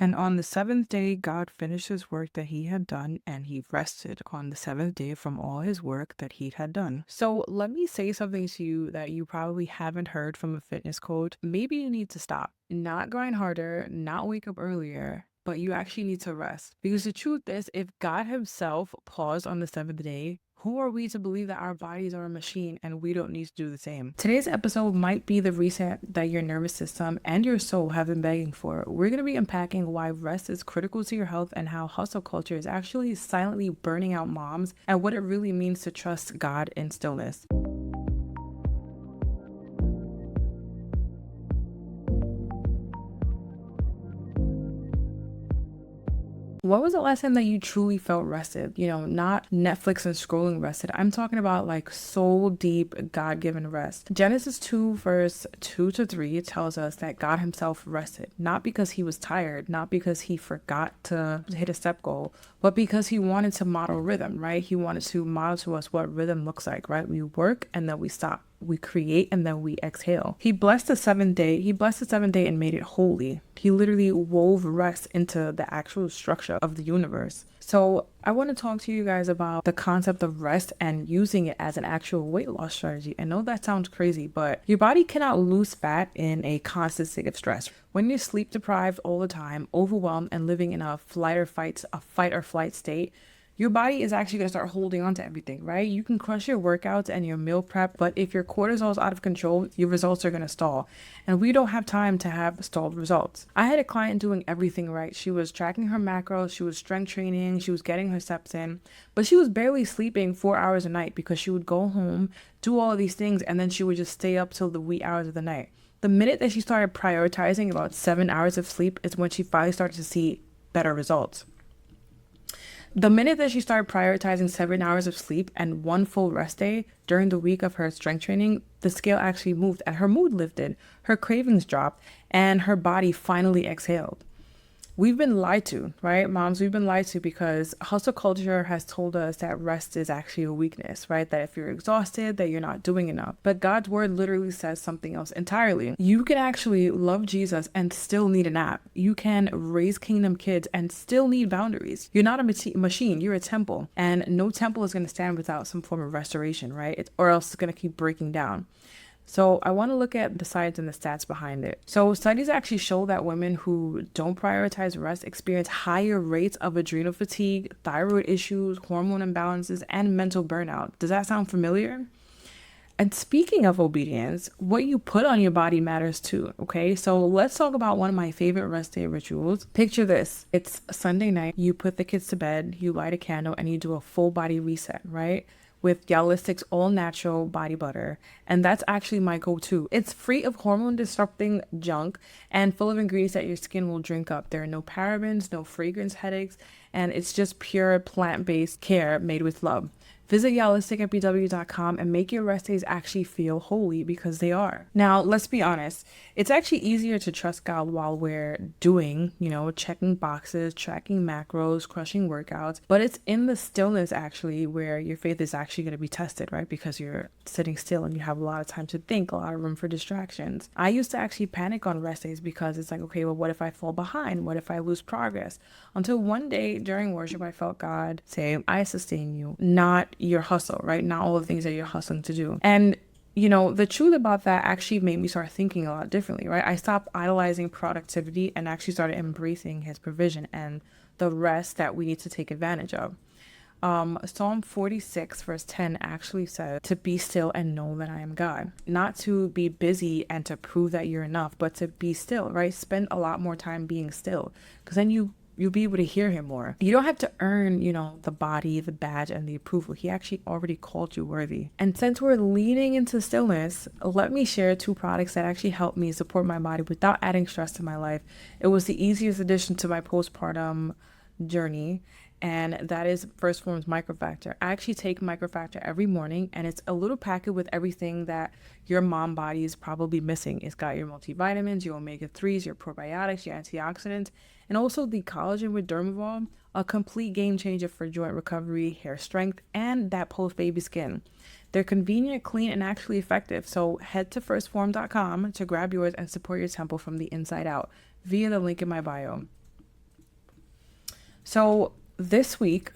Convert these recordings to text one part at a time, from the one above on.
And on the seventh day, God finished his work that he had done, and he rested on the seventh day from all his work that he had done. So let me say something to you that you probably haven't heard from a fitness coach. Maybe you need to stop, not grind harder, not wake up earlier, but you actually need to rest. Because the truth is, if God himself paused on the seventh day, who are we to believe that our bodies are a machine and we don't need to do the same? Today's episode might be the reset that your nervous system and your soul have been begging for. We're going to be unpacking why rest is critical to your health and how hustle culture is actually silently burning out moms and what it really means to trust God in stillness. What was the last time that you truly felt rested? Not Netflix and scrolling rested. I'm talking about like soul deep, God given rest. Genesis 2, verse 2 to 3 tells us that God himself rested, not because he was tired, not because he forgot to hit a step goal, but because he wanted to model rhythm, right? He wanted to model to us what rhythm looks like, right? We work and then we stop. We create and then we exhale. He blessed the seventh day. He blessed the seventh day and made it holy. He literally wove rest into the actual structure of the universe. So I want to talk to you guys about the concept of rest and using it as an actual weight loss strategy. I know that sounds crazy, but your body cannot lose fat in a constant state of stress. When you're sleep deprived all the time, overwhelmed, and living in a fight or flight state, your body is actually going to start holding on to everything, right? You can crush your workouts and your meal prep, but if your cortisol is out of control, your results are going to stall. And we don't have time to have stalled results. I had a client doing everything right. She was tracking her macros, she was strength training, she was getting her steps in, but she was barely sleeping 4 hours a night because she would go home, do all of these things, and then she would just stay up till the wee hours of the night. The minute that she started prioritizing about 7 hours of sleep is when she finally started to see better results. The minute that she started prioritizing 7 hours of sleep and one full rest day during the week of her strength training, the scale actually moved and her mood lifted, her cravings dropped, and her body finally exhaled. We've been lied to, right, moms? We've been lied to because hustle culture has told us that rest is actually a weakness, right? That if you're exhausted, that you're not doing enough. But God's word literally says something else entirely. You can actually love Jesus and still need a nap. You can raise kingdom kids and still need boundaries. You're not a machine, you're a temple. And no temple is going to stand without some form of restoration, right? Or else it's going to keep breaking down. So I want to look at the science and the stats behind it. So studies actually show that women who don't prioritize rest experience higher rates of adrenal fatigue, thyroid issues, hormone imbalances, and mental burnout. Does that sound familiar? And speaking of obedience, what you put on your body matters too, okay? So let's talk about one of my favorite rest day rituals. Picture this. It's Sunday night. You put the kids to bed, you light a candle, and you do a full body reset, right? With Yalistic's all natural body butter. And that's actually my go-to. It's free of hormone disrupting junk and full of ingredients that your skin will drink up. There are no parabens, no fragrance headaches, and it's just pure plant-based care made with love. Visit YalisticMPW.com and make your rest days actually feel holy, because they are. Now, let's be honest. It's actually easier to trust God while we're doing, checking boxes, tracking macros, crushing workouts. But it's in the stillness actually where your faith is actually going to be tested, right? Because you're sitting still and you have a lot of time to think, a lot of room for distractions. I used to actually panic on rest days because it's like, okay, well, what if I fall behind? What if I lose progress? Until one day during worship, I felt God say, I sustain you, not your hustle, right? Not all the things that you're hustling to do. And the truth about that actually made me start thinking a lot differently, right? I stopped idolizing productivity and actually started embracing his provision and the rest that we need to take advantage of. Psalm 46 verse 10 actually says to be still and know that I am God. Not to be busy and to prove that you're enough, but to be still, right? Spend a lot more time being still, because then you'll be able to hear him more. You don't have to earn, the body, the badge, and the approval. He actually already called you worthy. And since we're leaning into stillness, let me share 2 products that actually helped me support my body without adding stress to my life. It was the easiest addition to my postpartum journey, and that is First Form's Microfactor. I actually take Microfactor every morning, and it's a little packet with everything that your mom body is probably missing. It's got your multivitamins, your omega-3s, your probiotics, your antioxidants, and also the collagen with Dermavol, a complete game changer for joint recovery, hair strength, and that post-baby skin. They're convenient, clean, and actually effective. So head to firstform.com to grab yours and support your temple from the inside out via the link in my bio. So this week,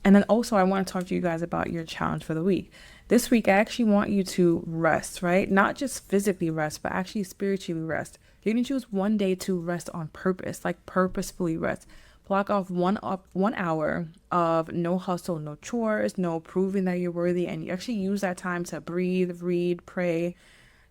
and then also I want to talk to you guys about your challenge for the week. This week, I actually want you to rest, right? Not just physically rest, but actually spiritually rest. You're going to choose one day to rest on purpose, like purposefully rest. Block off 1 hour of no hustle, no chores, no proving that you're worthy. And you actually use that time to breathe, read, pray,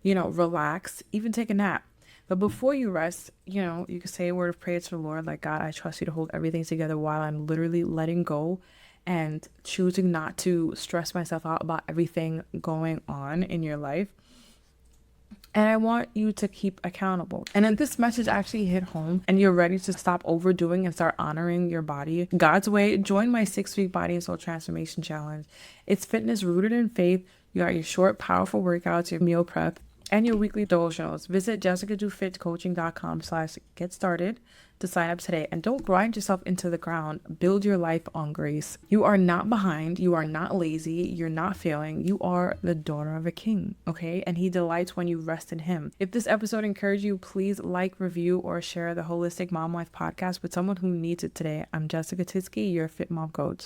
relax, even take a nap. But before you rest, you can say a word of prayer to the Lord, like, God, I trust you to hold everything together while I'm literally letting go and choosing not to stress myself out about everything going on in your life. And I want you to keep accountable. And if this message actually hit home and you're ready to stop overdoing and start honoring your body God's way, join my 6-week body and soul transformation challenge. It's fitness rooted in faith. You got your short, powerful workouts, your meal prep, and your weekly devotionals. Visit jessicadufitcoaching.com/get started to sign up today. And don't grind yourself into the ground. Build your life on grace. You are not behind. You are not lazy. You're not failing. You are the daughter of a king, okay? And he delights when you rest in him. If this episode encouraged you, please like, review, or share the Holistic Mom Life podcast with someone who needs it today. I'm Jessica Titzke, your Fit Mom Coach.